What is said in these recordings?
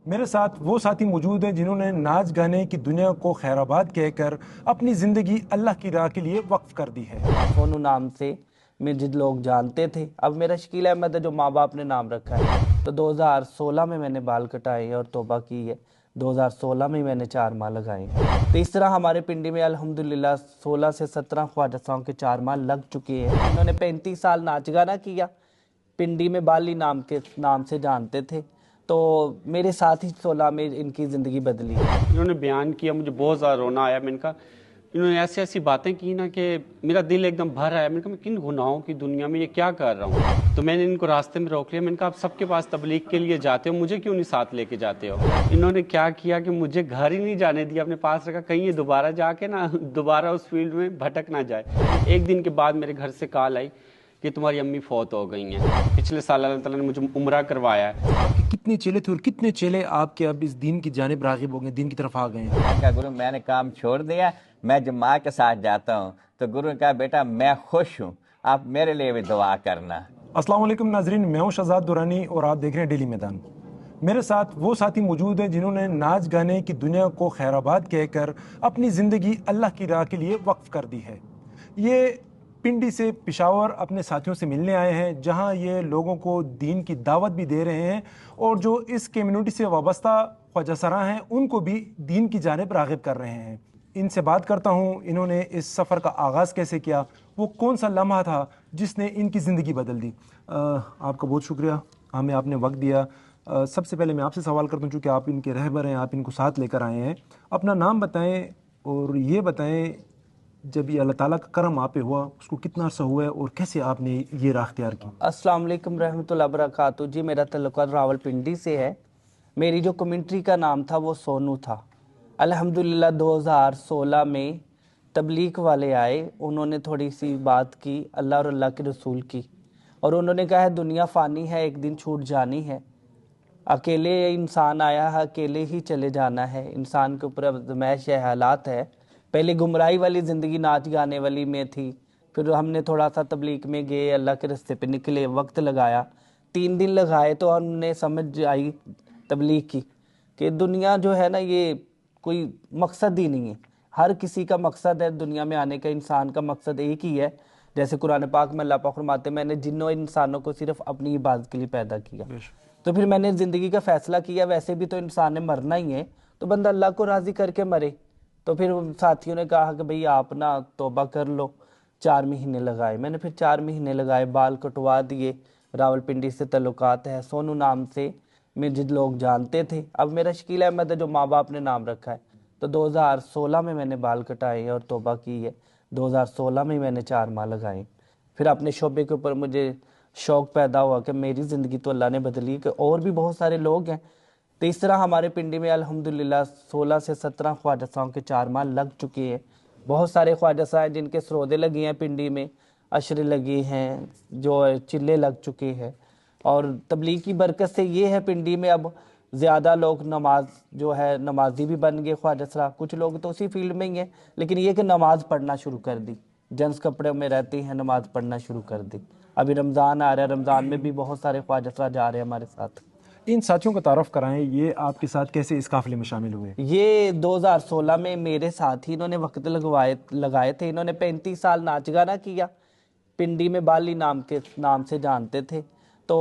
मेरे साथ वो साथी मौजूद हैं जिन्होंने नाच गाने की दुनिया को खैराबाद कहकर अपनी ज़िंदगी अल्लाह की राह के लिए वक्फ कर दी है। सोनू नाम से मुझे लोग जानते थे। अब मेरा शकील अहमद है जो माँ बाप ने नाम रखा है। तो 2016 में मैंने बाल कटाए हैं और तौबा की है। 2016 में मैंने 4 माह लगाए हैं। तो इस तरह हमारे पिंडी में अल्हम्दुलिल्लाह 16 से 17 ख्वाजा साहब के 4 माह लग चुके हैं। इन्होंने 35 साल नाच गाना किया, पिंडी में बाली नाम से जानते थे। तो मेरे साथ ही 16 में इनकी ज़िंदगी बदली। इन्होंने बयान किया, मुझे बहुत ज़्यादा रोना आया। मैंने कहा इन्होंने ऐसी ऐसी बातें की ना कि मेरा दिल एकदम भर आया। मैंने कहा मैं किन गुनाहों की दुनिया में ये क्या कर रहा हूँ। तो मैंने इनको रास्ते में रोक लिया। मैंने कहा आप सबके पास तबलीग के लिए जाते हो, मुझे क्यों नहीं साथ लेके जाते हो। इन्होंने क्या किया कि मुझे घर ही नहीं जाने दिया, अपने पास रखा, कहीं ये दोबारा जाके ना दोबारा उस फील्ड में भटक ना जाए। एक दिन के बाद मेरे घर से कॉल आई कि तुम्हारी अम्मी फौत हो गई हैं। पिछले साल अल्लाह ताला ने मुझे उम्रा करवाया है। आपके कितने चेले थे और कितने चेले आपके अब इस दीन की जानिब रागिब हो गए, दीन की तरफ आ गए हैं? क्या गुरु मैंने काम छोड़ दिया, मैं जब माँ के साथ जाता हूँ तो गुरु ने कहा बेटा मैं खुश हूँ, आप मेरे लिए भी दुआ करना। अस्सलाम वालेकुम नाजरीन, मैं हूं शहजाद दुरानी और आप देख रहे हैं डेली मैदान। मेरे साथ वो साथी मौजूद हैं जिन्होंने नाच गाने की दुनिया को खैराबाद कहकर अपनी ज़िंदगी अल्लाह की राह के लिए वक्फ कर दी है। ये पिंडी से पेशावर अपने साथियों से मिलने आए हैं, जहां ये लोगों को दीन की दावत भी दे रहे हैं और जो इस कम्युनिटी से वाबस्ता ख्वाजा सरा हैं उनको भी दीन की जानिब रागिब कर रहे हैं। इनसे बात करता हूं, इन्होंने इस सफ़र का आगाज़ कैसे किया, वो कौन सा लम्हा था जिसने इनकी ज़िंदगी बदल दी। आपका बहुत शुक्रिया, हमें आपने वक्त दिया। सबसे पहले मैं आपसे सवाल करता हूँ, चूँकि आप इनके रहबर हैं, आप इनको साथ लेकर आए हैं, अपना नाम बताएं और ये बताएं जब ये अल्लाह ताला का करम आप पे हुआ उसको कितना अर्सा हुआ है और कैसे आपने ये राह अख्तियार की। अस्सलाम वालेकुम रहमतुल्लाह बरकातहू। जी मेरा तल्लुक़ात रावलपिंडी से है। मेरी जो कम्युनिटी का नाम था वो सोनू था। अल्हम्दुलिल्लाह 2016 में तबलीग वाले आए, उन्होंने थोड़ी सी बात की अल्लाह और अल्लाह के रसूल की, और उन्होंने कहा है दुनिया फ़ानी है, एक दिन छूट जानी है, अकेले इंसान आया है, अकेले ही चले जाना है, इंसान के ऊपर आज़माइश है, हालात है। पहले गुमराही वाली ज़िंदगी नाच गाने वाली में थी, फिर हमने थोड़ा सा तबलीग में गए, अल्लाह के रास्ते पे निकले, वक्त लगाया, 3 दिन लगाए तो हमने समझ आई तबलीग की कि दुनिया जो है ना ये कोई मकसद ही नहीं है। हर किसी का मकसद है दुनिया में आने का, इंसान का मकसद एक ही है। जैसे कुरान पाक में अल्लाह पाक फरमाते हैं मैंने जिन्नों इंसानों को सिर्फ अपनी इबादत के लिए पैदा किया। तो फिर मैंने ज़िंदगी का फ़ैसला किया, वैसे भी तो इंसान ने मरना ही है, तो बंदा अल्लाह को राज़ी करके मरे। तो फिर साथियों ने कहा कि भाई आप ना तौबा कर लो। 4 महीने लगाए, मैंने फिर 4 महीने लगाए, बाल कटवा दिए। रावलपिंडी से तल्लुकात है, सोनू नाम से मुझे लोग जानते थे। अब मेरा शकील अहमद है जो माँ बाप ने नाम रखा है। तो 2016 में मैंने बाल कटाए हैं और तौबा की है। 2016 में मैंने 4 माह लगाए। फिर अपने शोबे के ऊपर मुझे शौक़ पैदा हुआ कि मेरी ज़िंदगी तो अल्लाह ने बदली कि और भी बहुत सारे लोग हैं। तो इस तरह हमारे पिंडी में अल्हम्दुलिल्लाह 16 से 17 ख्वाजा साहब के 4 माह लग चुके हैं। बहुत सारे ख्वाजा साहब हैं जिनके सरोदे लगे हैं पिंडी में, अशरे लगे हैं, जो चिल्ले लग चुके हैं। और तबलीग की बरकत से ये है पिंडी में अब ज़्यादा लोग नमाज जो है नमाजी भी बन गए ख्वाजा साहब। कुछ लोग तो उसी फील्ड में ही हैं, लेकिन ये कि नमाज़ पढ़ना शुरू कर दी, जेंट्स कपड़े में रहते हैं, नमाज़ पढ़ना शुरू कर दी। अभी रमज़ान आ रहा है, रमज़ान में भी बहुत सारे ख्वाजा साहब जा रहे हैं हमारे साथ। इन साथियों का तारफ़ कराएं, ये आपके साथ कैसे इस काफ़िले में शामिल हुए? ये 2016 में मेरे साथ ही इन्होंने वक्त लगाए थे। इन्होंने 35 साल नाच गाना किया, पिंडी में बाली नाम से जानते थे। तो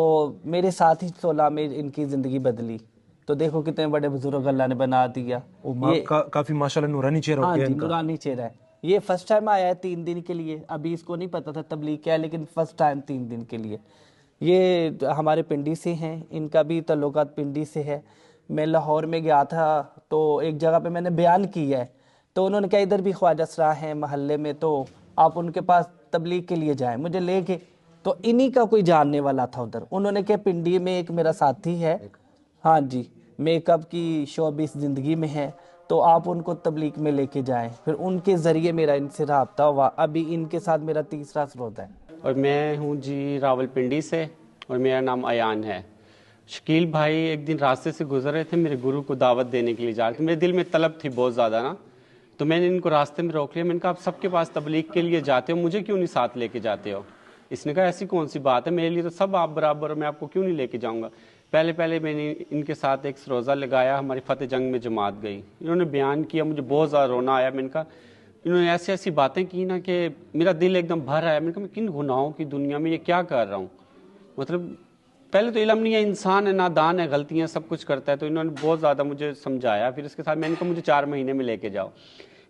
मेरे साथ ही 16 में इनकी ज़िंदगी बदली। तो देखो कितने बड़े बुजुर्ग अल्लाह ने बना दिया। ये काफ़ी माशाल्लाह नूरानी चेहरा हाँ हो गया जी, इनका। नूरानी चेहरा है। ये फर्स्ट टाइम आया है 3 दिन के लिए। अभी इसको नहीं पता था तबलीग क्या है, लेकिन फर्स्ट टाइम 3 दिन के लिए। ये हमारे पिंडी से हैं, इनका भी तल्लुकात पिंडी से है। मैं लाहौर में गया था तो एक जगह पे मैंने बयान किया है, तो उन्होंने कहा इधर भी ख्वाजा सरा हैं महल्ले में, तो आप उनके पास तबलीग के लिए जाएं। मुझे ले गए, तो इन्हीं का कोई जानने वाला था उधर। उन्होंने कहा पिंडी में एक मेरा साथी है, हाँ जी, मेकअप की शोबी इस ज़िंदगी में है, तो आप उनको तबलीग में लेके जाएं। फिर उनके ज़रिए मेरा इनसे रब्ता हुआ। अभी इनके साथ मेरा तीसरा स्रोत है। और मैं हूँ जी रावलपिंडी से, और मेरा नाम अयान है। शकील भाई एक दिन रास्ते से गुजर रहे थे, मेरे गुरु को दावत देने के लिए जा रहे थे। मेरे दिल में तलब थी बहुत ज़्यादा ना, तो मैंने इनको रास्ते में रोक लिया। मैंने कहा आप सबके पास तबलीग के लिए जाते हो, मुझे क्यों नहीं साथ लेके जाते हो। इसने कहा ऐसी कौन सी बात है, मेरे लिए तो सब आप बराबर हो, मैं आपको क्यों नहीं लेके जाऊँगा। پہلے پہلے میں نے ان کے ساتھ ایک روزہ لگایا, ہماری فتح جنگ میں جماعت گئی, انہوں نے بیان کیا, مجھے بہت زیادہ رونا آیا. میں نے کہا انہوں نے ایسی ایسی باتیں کی نا کہ میرا دل ایک دم بھر آیا. میں نے کہا میں کن گناہوں کی دنیا میں یہ کیا کر رہا ہوں. مطلب پہلے تو علم نہیں ہے, انسان ہے, نادان ہے, غلطیاں سب کچھ کرتا ہے. تو انہوں نے بہت زیادہ مجھے سمجھایا. پھر اس کے ساتھ میں نے کہا مجھے 4 مہینے میں لے کے جاؤ.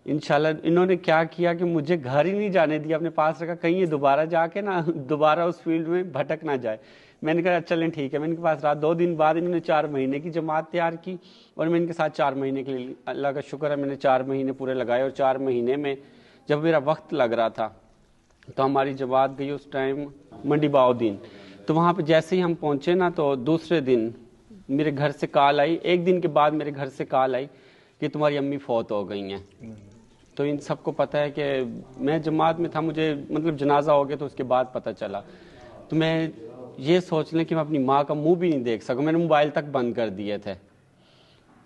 انشاءاللہ انہوں نے کیا کیا کہ مجھے گھر ہی نہیں جانے دیا, اپنے پاس رکھا, کہیں یہ دوبارہ جا کے نا دوبارہ اس فیلڈ میں بھٹک نہ جائے. میں نے کہا چلیں ٹھیک ہے. میں ان کے پاس رہا. 2 دن بعد انہوں نے 4 مہینے کی جماعت تیار کی, اور میں ان کے ساتھ 4 مہینے کے لیے, اللہ کا شکر ہے, میں نے 4 مہینے پورے لگائے. اور 4 مہینے میں جب میرا وقت لگ رہا تھا تو ہماری جماعت گئی اس ٹائم منڈی باؤدین. تو وہاں پہ جیسے ہی ہم پہنچے نا تو دوسرے دن میرے گھر سے کال آئی, 1 دن کے بعد میرے گھر سے کال آئی کہ تمہاری امی فوت ہو گئی ہیں. تو ان سب کو پتہ ہے کہ میں جماعت میں تھا, مجھے مطلب جنازہ ہو گیا تو اس کے بعد پتہ چلا. تو میں یہ سوچ لیں کہ میں اپنی ماں کا منہ بھی نہیں دیکھ سکا, میں نے موبائل تک بند کر دیے تھے.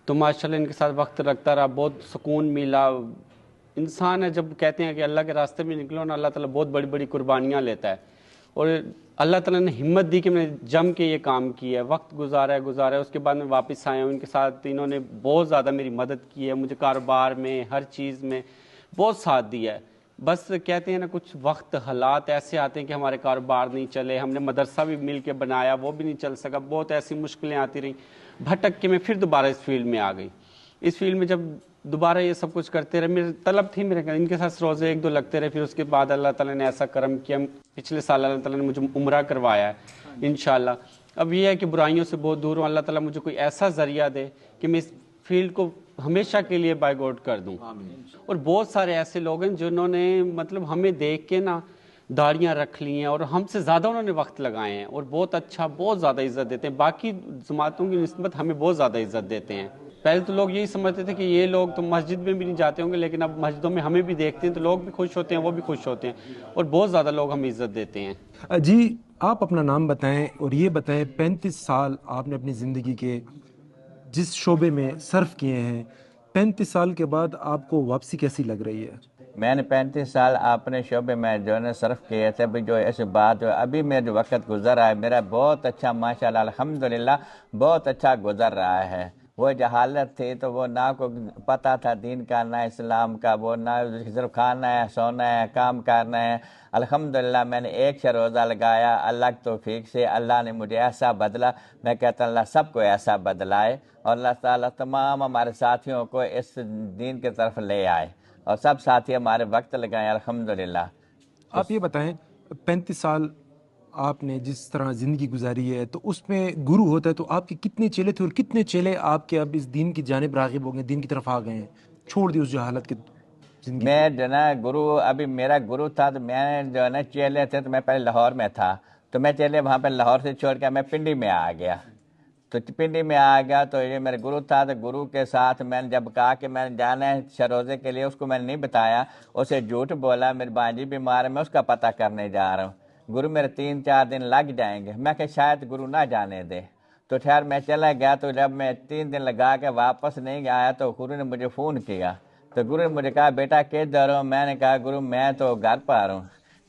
تو ماشاءاللہ ان کے ساتھ وقت رکھتا رہا, بہت سکون ملا. انسان ہے, جب کہتے ہیں کہ اللہ کے راستے میں نکلو نا, اللہ تعالیٰ بہت بڑی بڑی قربانیاں لیتا ہے. اور اللہ تعالیٰ نے ہمت دی کہ میں نے جم کے یہ کام کیا ہے, وقت گزارا ہے. اس کے بعد میں واپس آیا ہوں. ان کے ساتھ انہوں نے بہت زیادہ میری مدد کی ہے, مجھے کاروبار میں ہر چیز میں بہت ساتھ دیا ہے. بس کہتے ہیں نا کچھ وقت حالات ایسے آتے ہیں کہ ہمارے کاروبار نہیں چلے, ہم نے مدرسہ بھی مل کے بنایا وہ بھی نہیں چل سکا, بہت ایسی مشکلیں آتی رہیں. بھٹک کے میں پھر دوبارہ اس فیلڈ میں آ گئی. اس فیلڈ میں جب دوبارہ یہ سب کچھ کرتے رہے, میرے طلب تھی میرے ان کے ساتھ روزے 1-2 لگتے رہے. پھر اس کے بعد اللہ تعالیٰ نے ایسا کرم کیا, پچھلے سال اللہ تعالیٰ نے مجھے عمرہ کروایا ہے انشاءاللہ. اب یہ ہے کہ برائیوں سے بہت دور ہوں, اللہ تعالیٰ مجھے کوئی ایسا ذریعہ دے کہ میں اس فیلڈ کو ہمیشہ کے لیے بائی گاڈ کر دوں. اور بہت سارے ایسے لوگ ہیں جنہوں نے مطلب ہمیں دیکھ کے نا داڑیاں رکھ لی ہیں, اور ہم سے زیادہ انہوں نے وقت لگائے ہیں, اور بہت اچھا, بہت زیادہ عزت دیتے ہیں. باقی جماعتوں کی نسبت ہمیں بہت زیادہ عزت دیتے ہیں. پہلے تو لوگ یہی سمجھتے تھے کہ یہ لوگ تو مسجد میں بھی نہیں جاتے ہوں گے, لیکن اب مسجدوں میں ہمیں بھی دیکھتے ہیں تو لوگ بھی خوش ہوتے ہیں, وہ بھی خوش ہوتے ہیں, اور بہت زیادہ لوگ ہمیں عزت دیتے ہیں. جی آپ اپنا نام بتائیں, اور یہ بتائیں 35 سال آپ نے اپنی زندگی کے جس شعبے میں صرف کیے ہیں, 35 سال کے بعد آپ کو واپسی کیسی لگ رہی ہے؟ میں نے 35 سال اپنے شعبے میں جو ہے صرف کیے تھے. ابھی جو ایسی بات جو ابھی میں جو وقت گزر رہا ہے میرا بہت اچھا, ماشاءاللہ الحمدللہ بہت اچھا گزر رہا ہے. وہ جہالت تھی تو وہ نہ کو پتہ تھا دین کا نہ اسلام کا, وہ نہ صرف کھانا ہے, سونا ہے, کام کرنا ہے. الحمدللہ میں نے 1 روزہ لگایا, اللہ کی توفیق سے اللہ نے مجھے ایسا بدلا. میں کہتا ہوں اللہ سب کو ایسا بدلائے, اور اللہ تعالیٰ تمام ہمارے ساتھیوں کو اس دین کی طرف لے آئے, اور سب ساتھی ہمارے وقت لگائیں الحمدللہ. آپ یہ بتائیں 35 سال آپ نے جس طرح زندگی گزاری ہے, تو اس میں گرو ہوتا ہے, تو آپ کے کتنے چیلے تھے, اور کتنے چیلے آپ کے اب اس دین کی جانب راغب ہو گئے, دین کی طرف آ گئے ہیں, چھوڑ دی اس جہالت کی زندگی؟ میں جو نا گرو, ابھی میرا گرو تھا تو میں جو ہے نا چیلے تھے, تو میں پہلے لاہور میں تھا, تو میں چیلے وہاں پہ لاہور سے چھوڑ کے میں پنڈی میں آ گیا. تو پنڈی میں آ گیا تو یہ میرے گرو تھا, تو گرو کے ساتھ میں نے جب کہا کہ میں نے جانا ہے شروزے کے لیے, اس کو میں نے نہیں بتایا, اسے جھوٹ بولا میری بانجی بیمار ہے میں اس کا پتہ کرنے جا رہا ہوں. گرو میرے 3-4 دن لگ جائیں گے. میں کہ شاید گرو نہ جانے دے, تو خیر میں چلا گیا. تو جب میں 3 دن لگا کے واپس نہیں آیا تو گرو نے مجھے فون کیا. تو گرو نے مجھے کہا بیٹا کدھر ہو؟ میں نے کہا گرو میں تو گھر پر ہوں.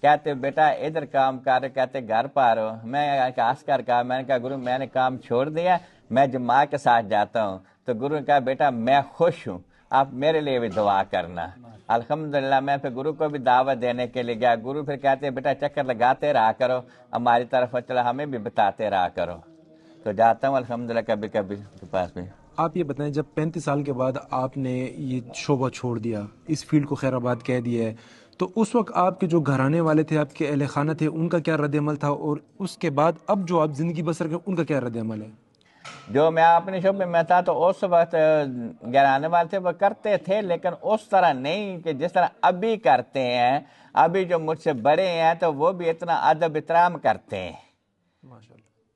کہتے بیٹا ادھر کام کر رہے؟ کہتے گھر پر ہو. میں ہنس کر کہا, میں نے کہا گرو میں نے کام چھوڑ دیا, میں جماعت کے ساتھ جاتا ہوں. تو گرو نے کہا بیٹا میں خوش ہوں, آپ میرے لیے بھی دعا کرنا. الحمدللہ میں پھر گرو کو بھی دعوت دینے کے لیے گیا. گرو پھر کہتے ہیں بیٹا چکر لگاتے رہا کرو ہماری طرف, چلا ہمیں بھی بتاتے رہا کرو. تو جاتا ہوں الحمدللہ کبھی کبھی کے پاس بھی. آپ یہ بتائیں جب 35 سال کے بعد آپ نے یہ شعبہ چھوڑ دیا, اس فیلڈ کو خیر آباد کہہ دیا ہے, تو اس وقت آپ کے جو گھرانے والے تھے, آپ کے اہل خانہ تھے, ان کا کیا رد عمل تھا, اور اس کے بعد اب جو آپ زندگی بسر کریں ان کا کیا رد عمل ہے؟ جو میں اپنے شعبے میں تھا تو اس وقت گھرانے والے تھے وہ کرتے تھے, لیکن اس طرح نہیں کہ جس طرح ابھی کرتے ہیں. ابھی جو مجھ سے بڑے ہیں تو وہ بھی اتنا ادب احترام کرتے ہیں,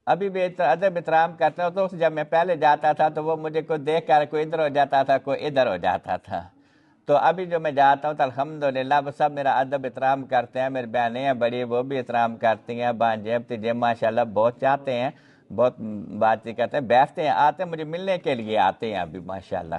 ابھی بھی ادب احترام کرتے ہیں. تو جب میں پہلے جاتا تھا تو وہ مجھے کوئی دیکھ کر کوئی ادھر ہو جاتا تھا, کوئی ادھر ہو جاتا تھا. تو ابھی جو میں جاتا ہوں تو الحمدللہ وہ سب میرا ادب احترام کرتے ہیں. میری بہنیں ہیں بڑی, وہ بھی احترام کرتی ہیں. بانجے بھتیجے ماشاءاللہ بہت چاہتے ہیں, بہت بات چیت کرتے ہیں, بیٹھتے ہیں, آتے ہیں مجھے ملنے کے لیے آتے ہیں ابھی ماشاءاللہ.